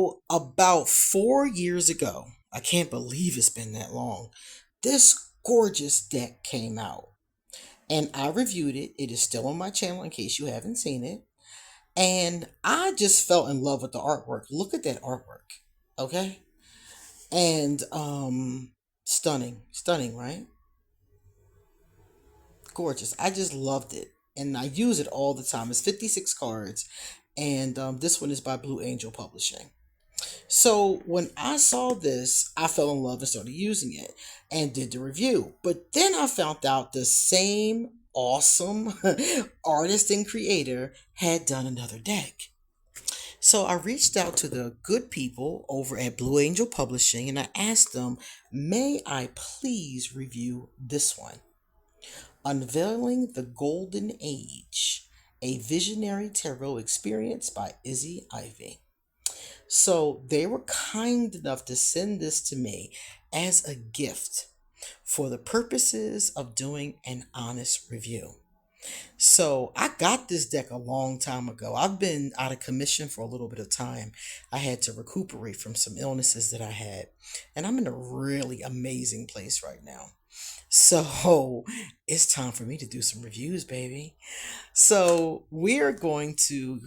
So, about 4 years ago, I can't believe it's been that long, this gorgeous deck came out. And I reviewed it. It is still on my channel in case you haven't seen it. And I just fell in love with the artwork. Look at that artwork. Okay? And stunning. Stunning, right? Gorgeous. I just loved it. And I use it all the time. It's 56 cards. And this one is by Blue Angel Publishing. So when I saw this, I fell in love and started using it and did the review. But then I found out the same awesome artist and creator had done another deck. So I reached out to the good people over at Blue Angel Publishing and I asked them, may I please review this one? Unveiling the Golden Age, a visionary tarot experience by Izzy Ivy. So they were kind enough to send this to me as a gift for the purposes of doing an honest review. So I got this deck a long time ago. I've been out of commission for a little bit of time. I had to recuperate from some illnesses that I had, and I'm in a really amazing place right now. So it's time for me to do some reviews, baby. So we're going to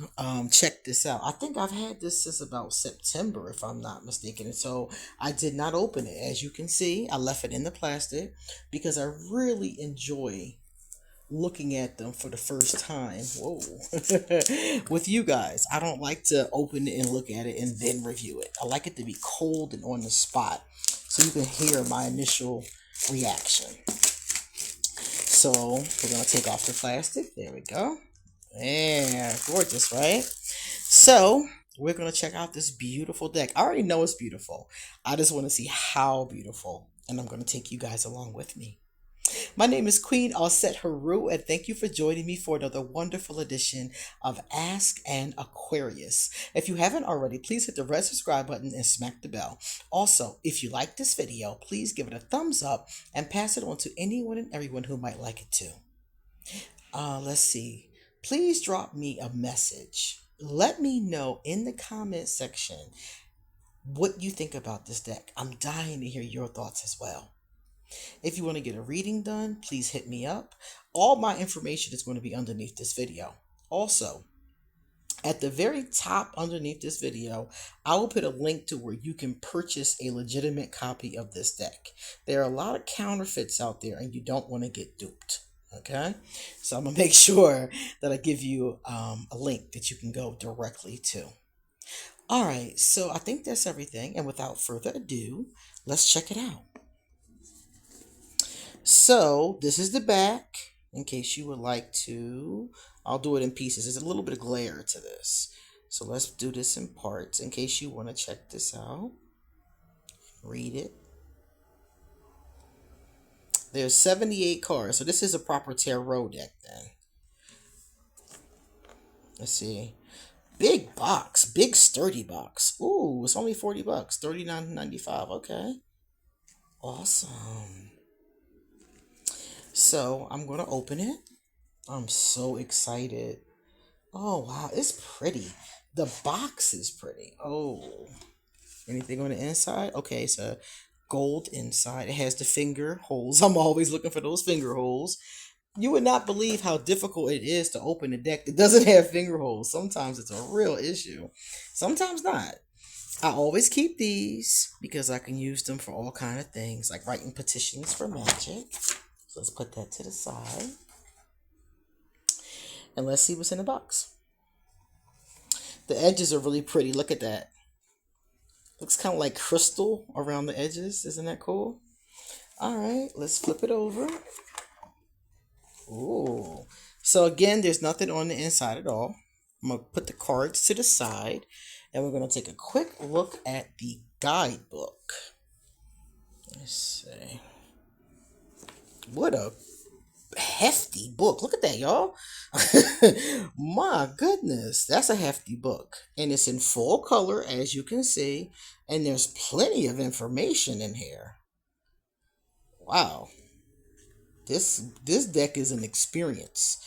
check this out. I think I've had this since about September, if I'm not mistaken. And so I did not open it. As you can see, I left it in the plastic because I really enjoy looking at them for the first time. Whoa. With you guys. I don't like to open it and look at it and then review it. I like it to be cold and on the spot so you can hear my initial reaction. So we're going to take off the plastic. There we go. Yeah, gorgeous, right? So we're going to check out this beautiful deck. I already know it's beautiful. I just want to see how beautiful. And I'm going to take you guys along with me. My name is QueenAusetHeru, and thank you for joining me for another wonderful edition of Ask an Aquarius. If you haven't already, please hit the red subscribe button and smack the bell. Also, if you like this video, please give it a thumbs up and pass it on to anyone and everyone who might like it too. Let's see. Please drop me a message. Let me know in the comment section what you think about this deck. I'm dying to hear your thoughts as well. If you want to get a reading done, please hit me up. All my information is going to be underneath this video. Also, at the very top underneath this video, I will put a link to where you can purchase a legitimate copy of this deck. There are a lot of counterfeits out there and you don't want to get duped. Okay, so I'm going to make sure that I give you a link that you can go directly to. All right, so I think that's everything. And without further ado, let's check it out. So this is the back, in case you would like to. I'll do it in pieces. There's a little bit of glare to this. So let's do this in parts in case you want to check this out. Read it. There's 78 cards. So this is a proper tarot deck then. Let's see. Big box. Big sturdy box. Ooh, it's only $40. $39.95. Okay. Awesome. So I'm going to open it. I'm so excited. Oh, wow. It's pretty. The box is pretty. Oh, anything on the inside? Okay, it's a gold inside. It has the finger holes. I'm always looking for those finger holes. You would not believe how difficult it is to open a deck that doesn't have finger holes. Sometimes it's a real issue. Sometimes not. I always keep these because I can use them for all kind of things, like writing petitions for magic. So let's put that to the side. And let's see what's in the box. The edges are really pretty. Look at that. Looks kind of like crystal around the edges. Isn't that cool? All right, let's flip it over. Ooh. So again, there's nothing on the inside at all. I'm going to put the cards to the side. And we're going to take a quick look at the guidebook. Let's see. What a hefty book. Look at that, y'all. My goodness. That's a hefty book. And it's in full color, as you can see. And there's plenty of information in here. Wow. This deck is an experience.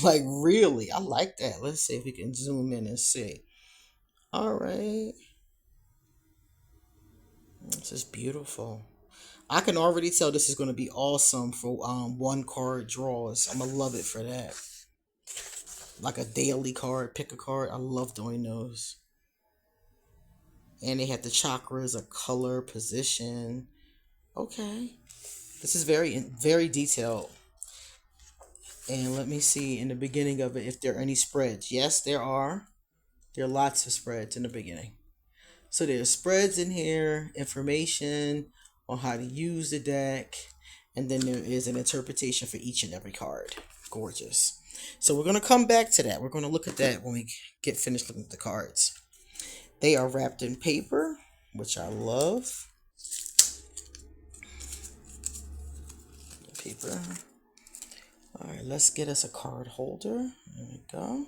like really. I like that. Let's see if we can zoom in and see. All right. This is beautiful. I can already tell this is going to be awesome for one card draws. I'm gonna love it for that. Like a daily card, pick a card. I love doing those. And they have the chakras, a color, position. Okay. This is very detailed. And let me see in the beginning of it if there are any spreads. Yes, there are. There are lots of spreads in the beginning. So there's spreads in here, information on how to use the deck, and then there is an interpretation for each and every card. Gorgeous. So we're going to come back to that. We're going to look at that when we get finished looking at the cards. They are wrapped in paper, which I love. Paper. All right, let's get us a card holder. There we go.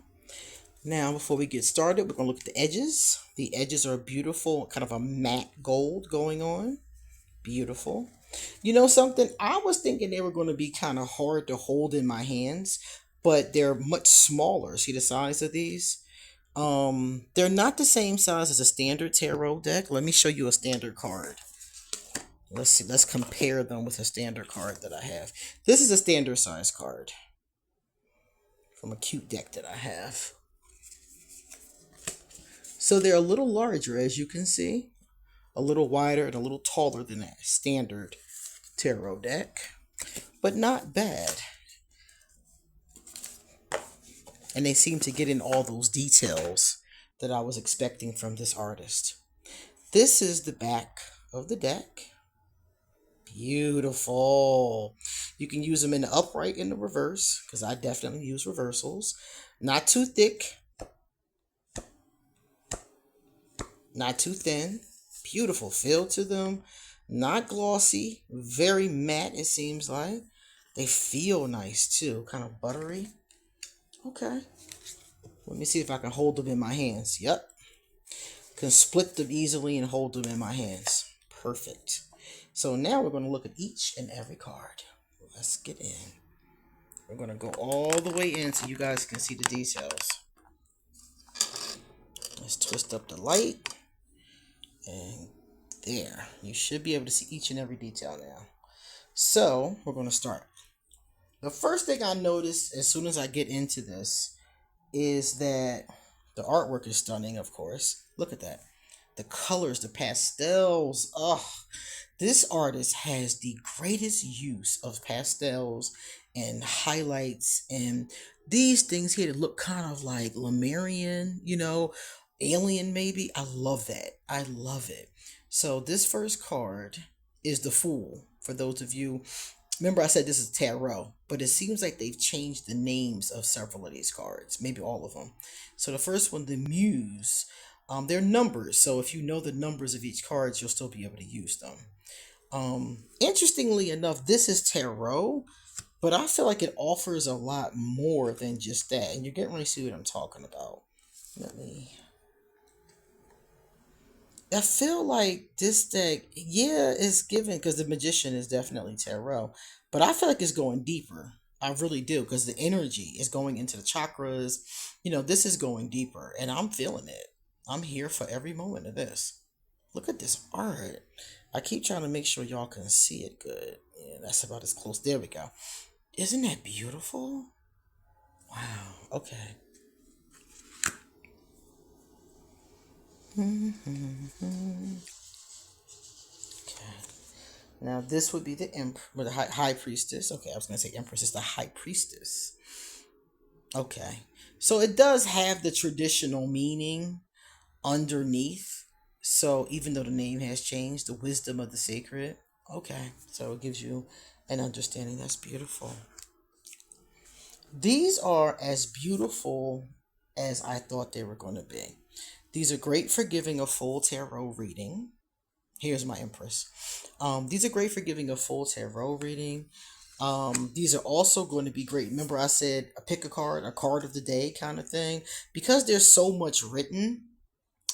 Now, before we get started, we're going to look at the edges. The edges are beautiful, kind of a matte gold going on. Beautiful. You know something? I was thinking they were going to be kind of hard to hold in my hands, but they're much smaller. See the size of these? They're not the same size as a standard tarot deck. Let me show you a standard card. Let's see. Let's compare them with a standard card that I have. This is a standard size card from a cute deck that I have. So they're a little larger, as you can see. A little wider and a little taller than a standard tarot deck. But not bad. And they seem to get in all those details that I was expecting from this artist. This is the back of the deck. Beautiful. You can use them in the upright and the reverse, because I definitely use reversals. Not too thick. Not too thin. Beautiful feel to them. Not glossy. Very matte, it seems like. They feel nice too. Kind of buttery. Okay. Let me see if I can hold them in my hands. Yep. Can split them easily and hold them in my hands. Perfect. So now we're going to look at each and every card. Let's get in. We're going to go all the way in so you guys can see the details. Let's twist up the light. And there. You should be able to see each and every detail now. So we're going to start. The first thing I noticed as soon as I get into this is that the artwork is stunning, of course. Look at that. The colors, the pastels. Oh, this artist has the greatest use of pastels and highlights and these things here that look kind of like Lemurian, you know, alien maybe. I love that. I love it. So this first card is the Fool. For those of you, remember I said this is tarot, but it seems like they've changed the names of several of these cards, maybe all of them. So the first one, the Muse, they're numbers. So if you know the numbers of each card, you'll still be able to use them. Interestingly enough, this is tarot, but I feel like it offers a lot more than just that. And you're getting ready to see what I'm talking about. I feel like this deck, yeah, is given because the Magician is definitely tarot, but I feel like it's going deeper. I really do, because the energy is going into the chakras. You know, this is going deeper, and I'm feeling it. I'm here for every moment of this. Look at this art. I keep trying to make sure y'all can see it good. Yeah, that's about as close. There we go. Isn't that beautiful? Wow. Okay. Okay. Now this would be the the high priestess. Okay, I was gonna say empress. It's the high priestess. Okay, so it does have the traditional meaning underneath. So even though the name has changed, the wisdom of the sacred. Okay, so it gives you an understanding. That's beautiful. These are as beautiful as I thought they were going to be. These are great for giving a full tarot reading. Here's my Empress. These are great for giving a full tarot reading. These are also going to be great. Remember I said pick a card of the day kind of thing. Because there's so much written,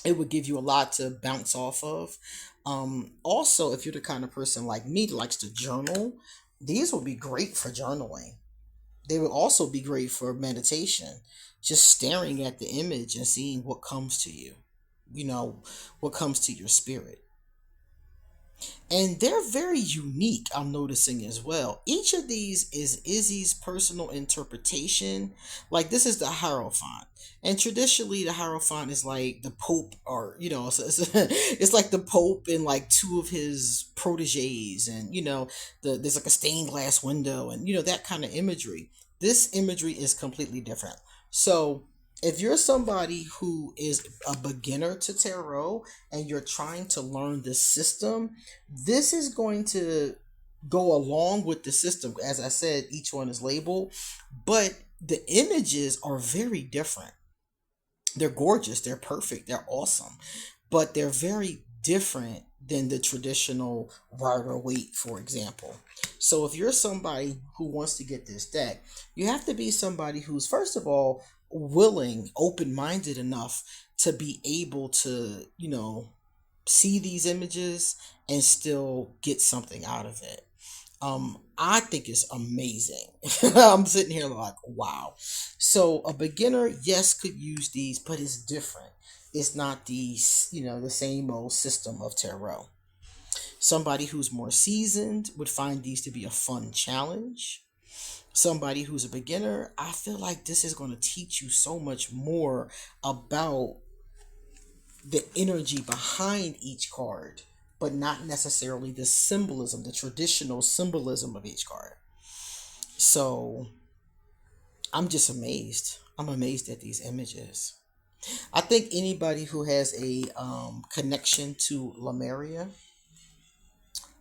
it would give you a lot to bounce off of. Also, if you're the kind of person like me that likes to journal, these would be great for journaling. They would also be great for meditation. Just staring at the image and seeing what comes to you. you know, what comes to your spirit. And they're very unique, I'm noticing as well. Each of these is Izzy's personal interpretation. Like, this is the Hierophant. And traditionally, the Hierophant is like the Pope, or, it's like the Pope and like two of his proteges. And, there's like a stained glass window and, that kind of imagery. This imagery is completely different. So, if you're somebody who is a beginner to tarot and you're trying to learn this system, this is going to go along with the system. As I said, each one is labeled, but the images are very different. They're gorgeous, they're perfect, they're awesome, but they're very different than the traditional Rider Waite, for example. So if you're somebody who wants to get this deck, you have to be somebody who's, first of all, willing, open minded enough to be able to, see these images and still get something out of it. I think it's amazing. I'm sitting here like, wow. So a beginner, yes, could use these, but it's different. It's not the same old system of tarot. Somebody who's more seasoned would find these to be a fun challenge. Somebody who's a beginner, I feel like this is going to teach you so much more about the energy behind each card, but not necessarily the symbolism, the traditional symbolism of each card. So I'm just amazed. I'm amazed at these images. I think anybody who has a connection to Lemuria,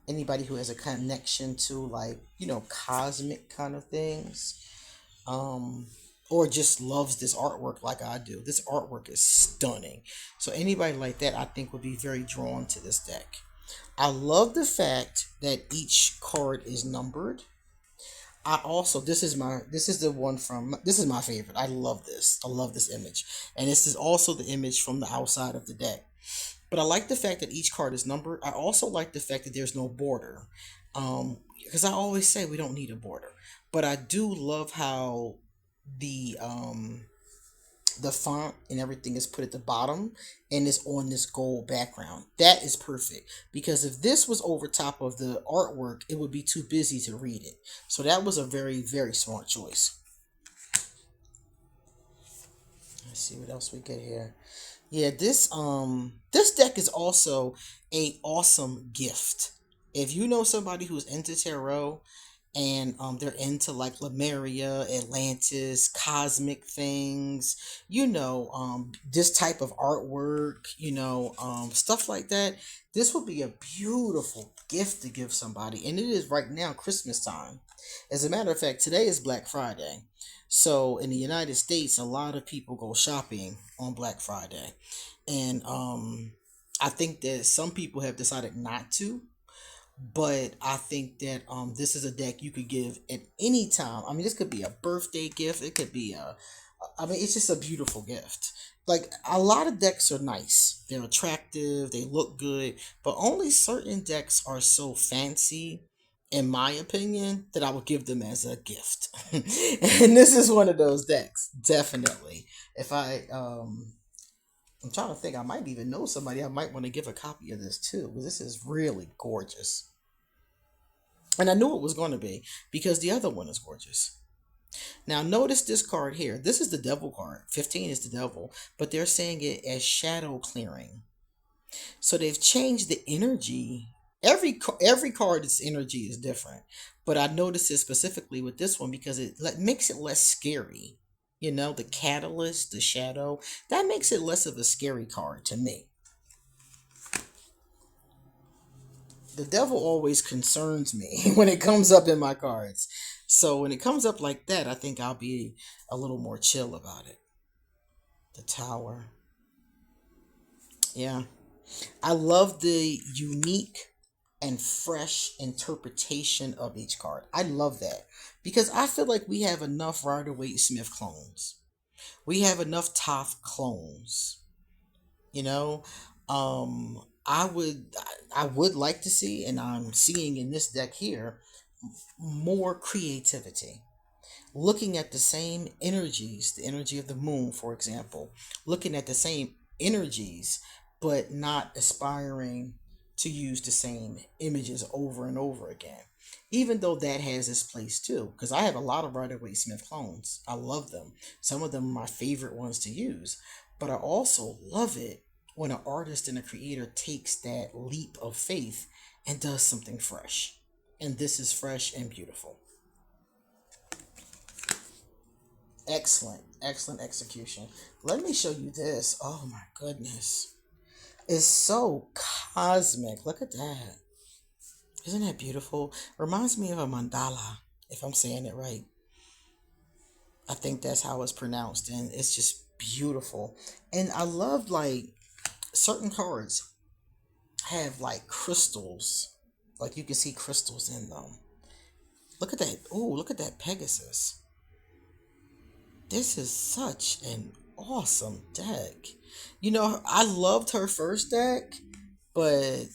anybody who has a connection to, like, cosmic kind of things, um, or just loves this artwork like I do. This artwork is stunning. So anybody like that, I think, would be very drawn to this deck. I love the fact that each card is numbered. I also, this is the one from, this is my favorite. I love this. I love this image. And this is also the image from the outside of the deck. But I like the fact that each card is numbered. I also like the fact that there's no border. Because I always say we don't need a border. But I do love how the um the font and everything is put at the bottom and is on this gold background. That is perfect, because if this was over top of the artwork, it would be too busy to read it. So that was a very, very smart choice. Let's see what else we get here. Yeah, this deck is also a awesome gift. If you know somebody who's into tarot and they're into like Lemuria, Atlantis, cosmic things, this type of artwork, stuff like that, this would be a beautiful gift to give somebody. And it is right now Christmas time. As a matter of fact, today is Black Friday. So in the United States, a lot of people go shopping on Black Friday. And I think that some people have decided not to, but I think that this is a deck you could give at any time. I mean, this could be a birthday gift. It could be I mean, it's just a beautiful gift. Like, a lot of decks are nice. They're attractive. They look good. But only certain decks are so fancy, in my opinion, that I would give them as a gift. And this is one of those decks, definitely. If I'm trying to think, I might even know somebody I might want to give a copy of this too, because this is really gorgeous. And I knew it was going to be, because the other one is gorgeous. Now, notice this card here. This is the devil card. 15 is the devil, but they're saying it as shadow clearing. So they've changed the energy. Every card's energy is different, but I noticed it specifically with this one because it makes it less scary. The catalyst, the shadow, that makes it less of a scary card to me. The devil always concerns me when it comes up in my cards. So when it comes up like that, I think I'll be a little more chill about it. The tower. Yeah. I love the unique and fresh interpretation of each card. I love that, because I feel like we have enough Rider Waite Smith clones. We have enough Toph clones. You know, I would like to see, and I'm seeing in this deck here, more creativity. Looking at the same energies, the energy of the moon, for example, looking at the same energies, but not aspiring to use the same images over and over again. Even though that has its place too, because I have a lot of Rider-Waite-Smith clones. I love them. Some of them are my favorite ones to use. But I also love it when an artist and a creator takes that leap of faith and does something fresh. And this is fresh and beautiful. Excellent, excellent execution. Let me show you this. Oh my goodness. It's so cosmic. Look at that. Isn't that beautiful? Reminds me of a mandala, if I'm saying it right. I think that's how it's pronounced, and it's just beautiful. And I love like certain cards have like crystals. Like you can see crystals in them. Look at that. Oh, look at that Pegasus. This is such an awesome deck. You know, I loved her first deck, but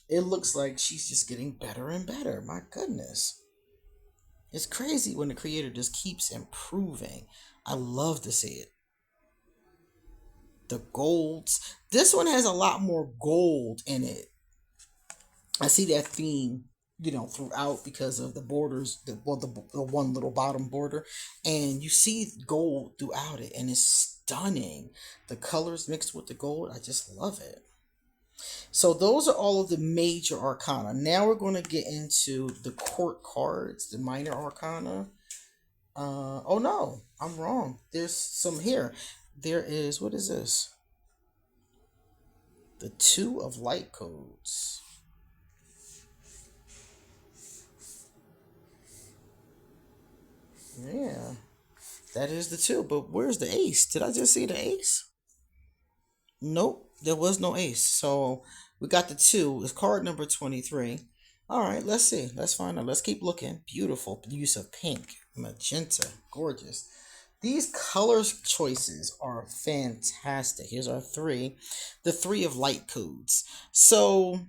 it looks like she's just getting better and better. My goodness. It's crazy when the creator just keeps improving. I love to see it. The golds. This one has a lot more gold in it. I see that theme, throughout because of the borders, the one little bottom border, and you see gold throughout it, and it's stunning. The colors mixed with the gold, I just love it. So those are all of the major arcana. Now we're going to get into the court cards, the minor arcana. Oh no, I'm wrong. There's some here. There is, what is this? The Two of Light Codes. Yeah, that is the two. But where's the ace? Did I just see the ace? Nope, there was no ace. So we got the two. It's card number 23. All right, let's see. Let's find out. Let's keep looking. Beautiful use of pink, magenta, gorgeous. These color choices are fantastic. Here's our three. The Three of Light Codes. So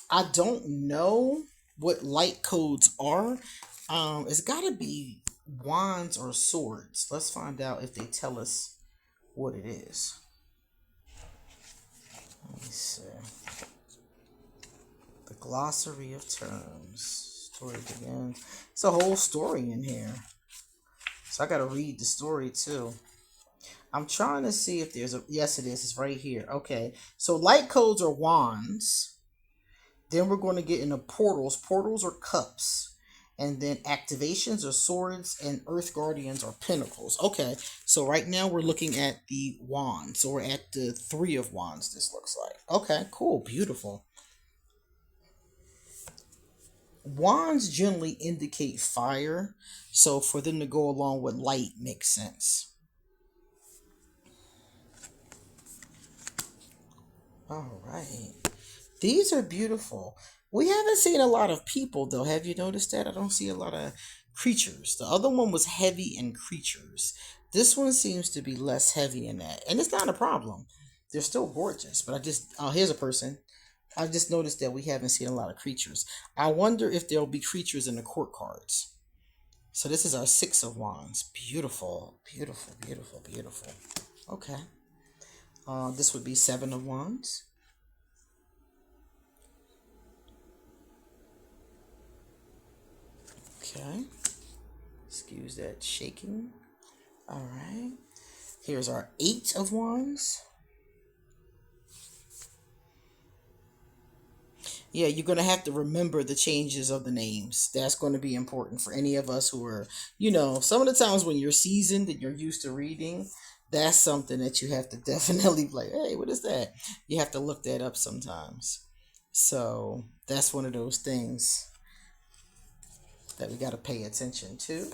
I don't know what light codes are. It's got to be wands or swords. Let's find out if they tell us what it is. Let me see. The glossary of terms. Story begins. It's a whole story in here. So I got to read the story too. I'm trying to see if there's a... Yes, it is. It's right here. Okay. So light codes are wands. Then we're going to get into portals. Portals are cups. And then activations are swords, and earth guardians are pinnacles. Okay, so right now we're looking at the wands. So we're at the Three of Wands, this looks like. Okay, cool, beautiful. Wands generally indicate fire, so for them to go along with light makes sense. All right. These are beautiful. We haven't seen a lot of people, though. Have you noticed that? I don't see a lot of creatures. The other one was heavy in creatures. This one seems to be less heavy in that. And it's not a problem. They're still gorgeous. But here's a person. I just noticed that we haven't seen a lot of creatures. I wonder if there'll be creatures in the court cards. So this is our Six of Wands. Beautiful, beautiful, beautiful, beautiful. Okay. This would be Seven of Wands. Okay. Excuse that shaking. All right. Here's our Eight of Wands. Yeah, you're going to have to remember the changes of the names. That's going to be important for any of us who are, some of the times when you're seasoned and you're used to reading, that's something that you have to definitely like, hey, what is that? You have to look that up sometimes. So that's one of those things that we got to pay attention to.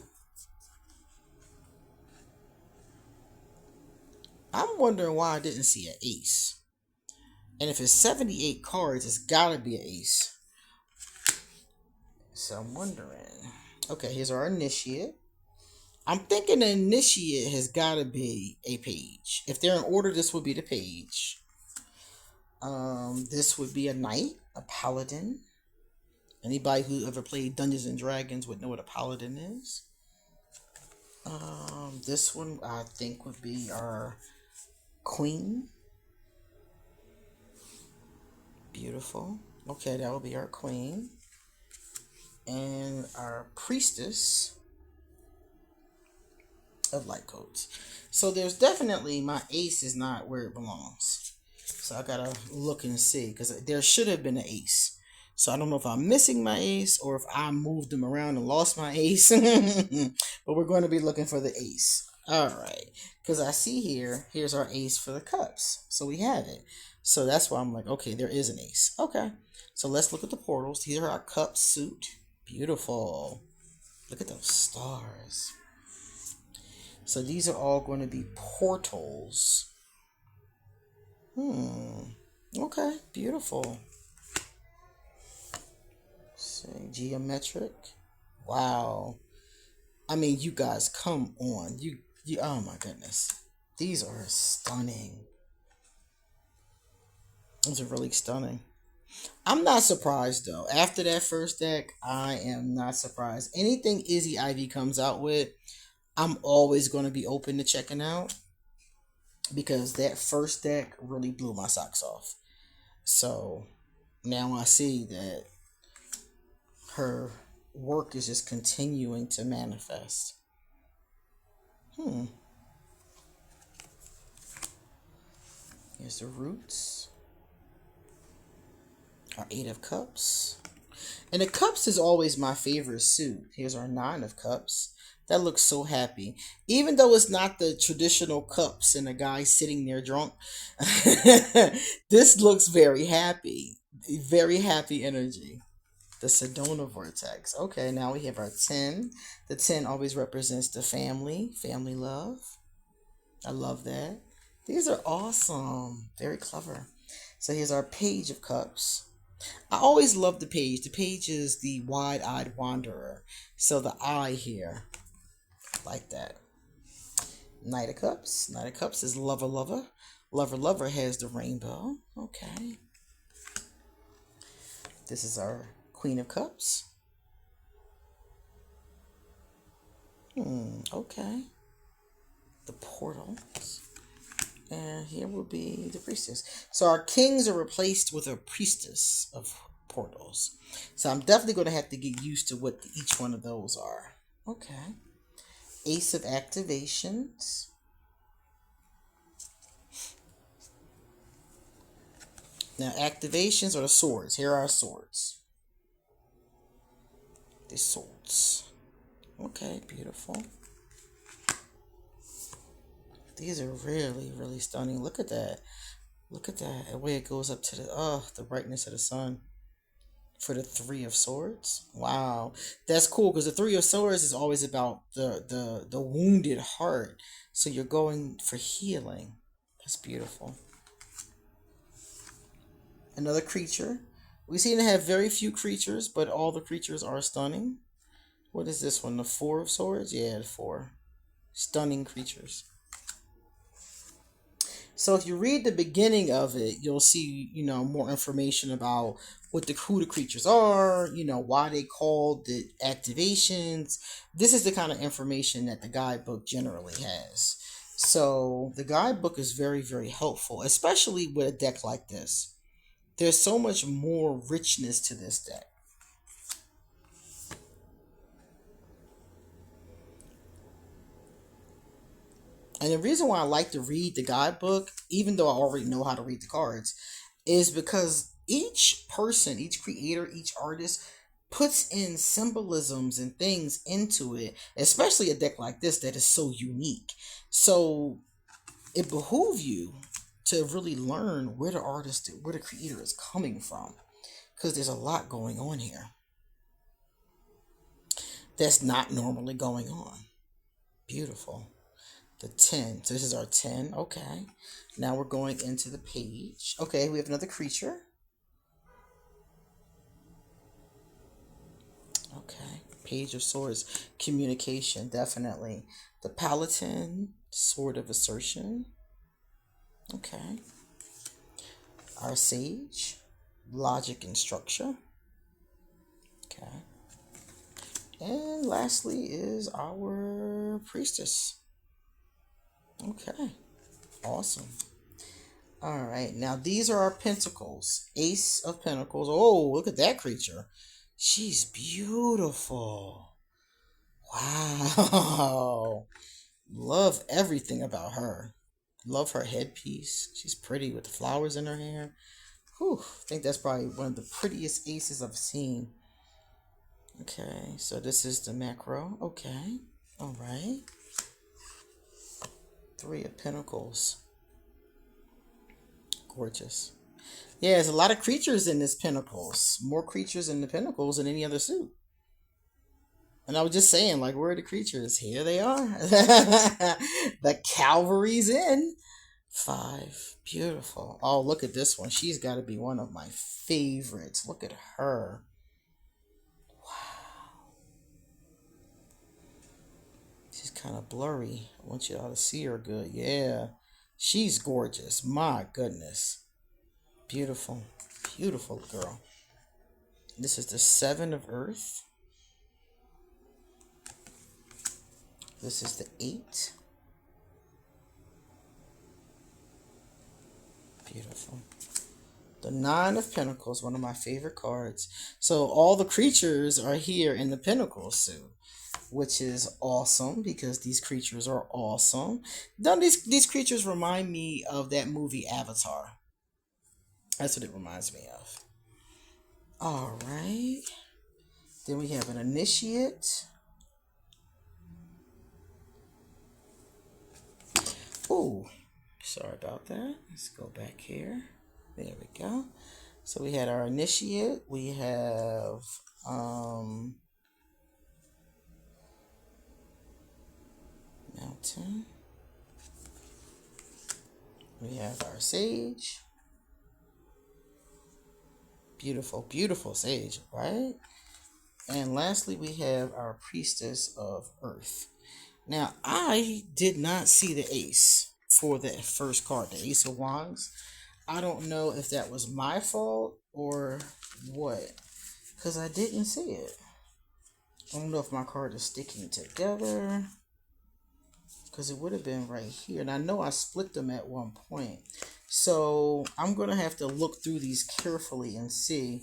I'm wondering why I didn't see an ace. And if it's 78 cards, it's got to be an ace. So I'm wondering. Okay, here's our initiate. I'm thinking the initiate has got to be a page. If they're in order, this would be the page. This would be a knight, a paladin. Anybody who ever played Dungeons and Dragons would know what a paladin is. This one I think would be our Queen. Beautiful. Okay, that will be our queen. And our priestess of light codes. So there's definitely, my ace is not where it belongs. So I gotta look and see, because there should have been an ace. So I don't know if I'm missing my ace or if I moved them around and lost my ace. But we're going to be looking for the ace. All right. Because I see here's our ace for the cups. So we have it. So that's why I'm like, okay, there is an ace. Okay. So let's look at the portals. These are our cup suit. Beautiful. Look at those stars. So these are all going to be portals. Okay, beautiful. Say geometric. Wow. I mean, you guys, come on. You oh my goodness. These are stunning. These are really stunning. I'm not surprised though. After that first deck, I am not surprised. Anything Izzy Ivy comes out with, I'm always going to be open to checking out, because that first deck really blew my socks off. So now I see that her work is just continuing to manifest. Here's the roots. Our 8 of Cups. And the Cups is always my favorite suit. Here's our 9 of Cups. That looks so happy. Even though it's not the traditional cups and a guy sitting there drunk, this looks very happy. Very happy energy. The Sedona Vortex. Okay, now we have our 10. The 10 always represents the family love. I love that. These are awesome. Very clever. So here's our Page of Cups. I always love the page. The page is the wide-eyed wanderer. So the eye here, like that. Knight of Cups. Knight of Cups is lover, lover. Lover, lover has the rainbow. Okay. This is our Queen of Cups. Okay. The portals. And here will be the priestess. So our kings are replaced with a priestess of portals. So I'm definitely going to have to get used to what each one of those are. Okay. Ace of activations. Now activations are the swords. Here are our swords. The swords. Okay, beautiful. These are really, really stunning. Look at that. Look at that. The way it goes up to the brightness of the sun. For the 3 of Swords. Wow. That's cool, because the 3 of Swords is always about the wounded heart. So you're going for healing. That's beautiful. Another creature. We seem to have very few creatures, but all the creatures are stunning. What is this one? The 4 of Swords? Yeah, the 4. Stunning creatures. So if you read the beginning of it, you'll see, more information about who the creatures are, why they called the activations. This is the kind of information that the guidebook generally has. So the guidebook is very, very helpful, especially with a deck like this. There's so much more richness to this deck. And the reason why I like to read the guidebook, even though I already know how to read the cards, is because each person, each creator, each artist puts in symbolisms and things into it, especially a deck like this that is so unique. So it behooves you to really learn where the creator is coming from, because there's a lot going on here that's not normally going on. Beautiful. The 10. So this is our 10. Okay. Now we're going into the page. Okay, we have another creature. Okay. Page of Swords. Communication, definitely. The Paladin, Sword of Assertion. Okay. Our Sage, Logic and Structure. Okay. And lastly is our Priestess. Okay, awesome. All right, now these are our pentacles. Ace of Pentacles. Oh, look at that creature. She's beautiful. Wow. Love everything about her. Love her headpiece. She's pretty with the flowers in her hair. Whew, I think that's probably one of the prettiest aces I've seen. Okay, so this is the macro. Okay, all right. Three of Pentacles. Gorgeous. Yeah, there's a lot of creatures in this Pentacles. More creatures in the Pentacles than any other suit. And I was just saying, like, where are the creatures? Here they are. The cavalry's in. Five. Beautiful. Oh, look at this one. She's got to be one of my favorites. Look at her. Wow. She's kind of blurry. I want you all to see her good. Yeah. She's gorgeous. My goodness. Beautiful. Beautiful girl. This is the Seven of Earth. This is the 8. Beautiful. The Nine of Pentacles, one of my favorite cards. So all the creatures are here in the Pentacles suit, which is awesome because these creatures are awesome. Don't these creatures remind me of that movie Avatar? That's what it reminds me of. All right. Then we have an Initiate. Oh, sorry about that. Let's go back here. There we go. So we had our Initiate. We have Mountain. We have our Sage. Beautiful, beautiful Sage, right? And lastly, we have our Priestess of Earth. Now, I did not see the ace for the first card, the Ace of Wands. I don't know if that was my fault or what, because I didn't see it. I don't know if my card is sticking together, because it would have been right here. And I know I split them at one point. So I'm going to have to look through these carefully and see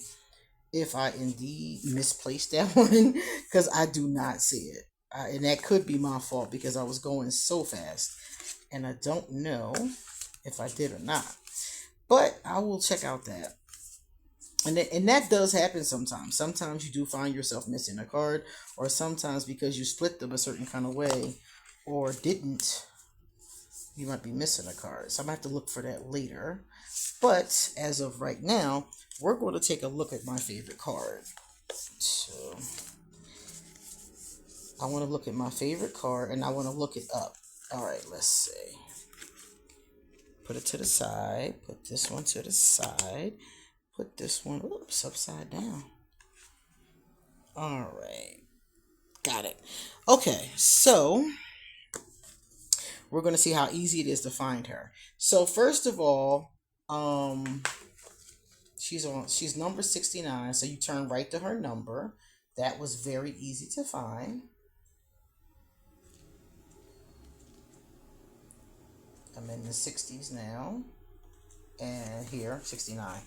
if I indeed misplaced that one, because I do not see it. And that could be my fault because I was going so fast. And I don't know if I did or not. But I will check out that. And that does happen sometimes. Sometimes you do find yourself missing a card. Or sometimes because you split them a certain kind of way or didn't, you might be missing a card. So I'm going to have to look for that later. But as of right now, we're going to take a look at my favorite card. So I want to look at my favorite card and I want to look it up. All right, let's see. Put it to the side. Put this one to the side. Put this one, oops, upside down. All right. Got it. Okay, so we're going to see how easy it is to find her. So first of all, she's number 69, so you turn right to her number. That was very easy to find. I'm in the 60s now. And here, 69.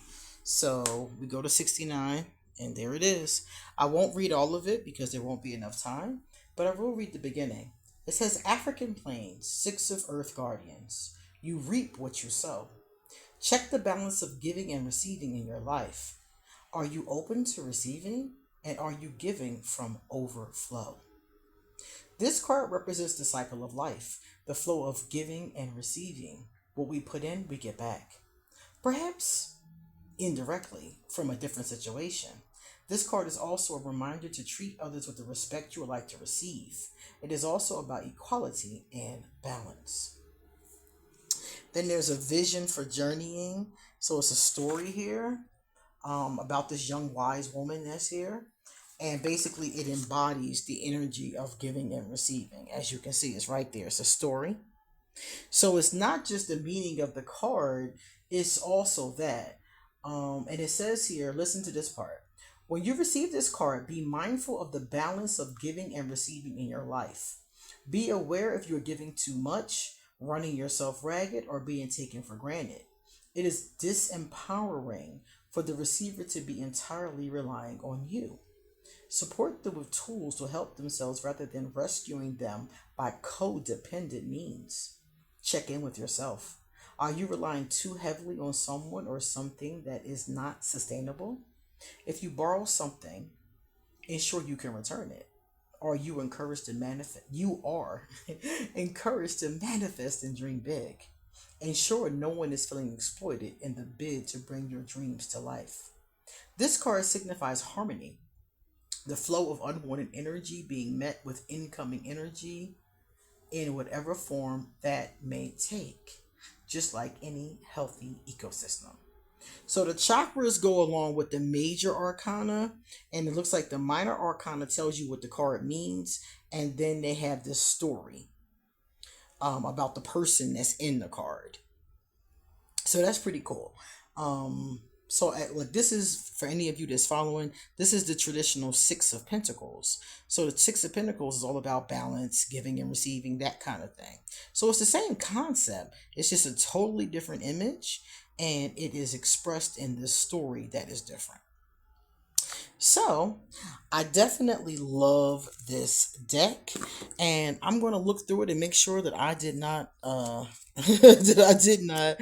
So we go to 69, and there it is. I won't read all of it because there won't be enough time, but I will read the beginning. It says, African Plains, 6 of Earth Guardians. You reap what you sow. Check the balance of giving and receiving in your life. Are you open to receiving? And are you giving from overflow? This card represents the cycle of life, the flow of giving and receiving. What we put in, we get back. Perhaps indirectly from a different situation. This card is also a reminder to treat others with the respect you would like to receive. It is also about equality and balance. Then there's a vision for journeying. So it's a story here about this young wise woman that's here. And basically it embodies the energy of giving and receiving. As you can see, it's right there. It's a story. So it's not just the meaning of the card, it's also that. And it says here, listen to this part. When you receive this card, be mindful of the balance of giving and receiving in your life. Be aware if you're giving too much, running yourself ragged, or being taken for granted. It is disempowering for the receiver to be entirely relying on you. Support them with tools to help themselves rather than rescuing them by codependent means. Check in with yourself. Are you relying too heavily on someone or something that is not sustainable? If you borrow something, ensure you can return it. Are you encouraged to manifest? You are encouraged to manifest and dream big. Ensure no one is feeling exploited in the bid to bring your dreams to life. This card signifies harmony, the flow of unwanted energy being met with incoming energy in whatever form that may take, just like any healthy ecosystem. So the chakras go along with the major arcana, and it looks like the minor arcana tells you what the card means, and then they have this story about the person that's in the card. So that's pretty cool. Look, this is for any of you that's following. This is the traditional Six of Pentacles. So the Six of Pentacles is all about balance, giving and receiving, that kind of thing. So it's the same concept. It's just a totally different image, and it is expressed in this story that is different. So I definitely love this deck, and I'm going to look through it and make sure that I did not that I did not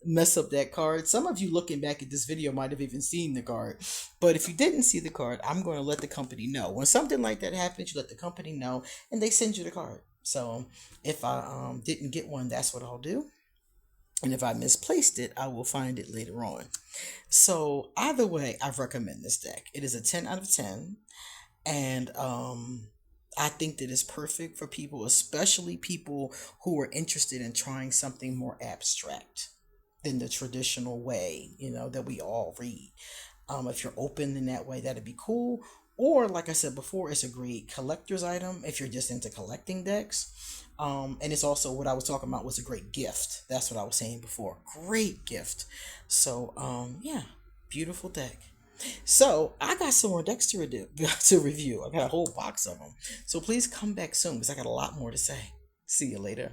mess up that card. Some of you looking back at this video might have even seen the card, but if you didn't see the card, I'm going to let the company know. When something like that happens, you let the company know, and they send you the card. So if I didn't get one, that's what I'll do. And if I misplaced it, I will find it later on. So either way, I recommend this deck. It is a 10 out of 10. And I think that it's perfect for people, especially people who are interested in trying something more abstract than the traditional way, that we all read. If you're open in that way, that'd be cool. Or, like I said before, it's a great collector's item if you're just into collecting decks. And it's also what I was talking about was a great gift. That's what I was saying before. Great gift. So, yeah, beautiful deck. So, I got some more decks to review. I got a whole box of them. So, please come back soon because I got a lot more to say. See you later.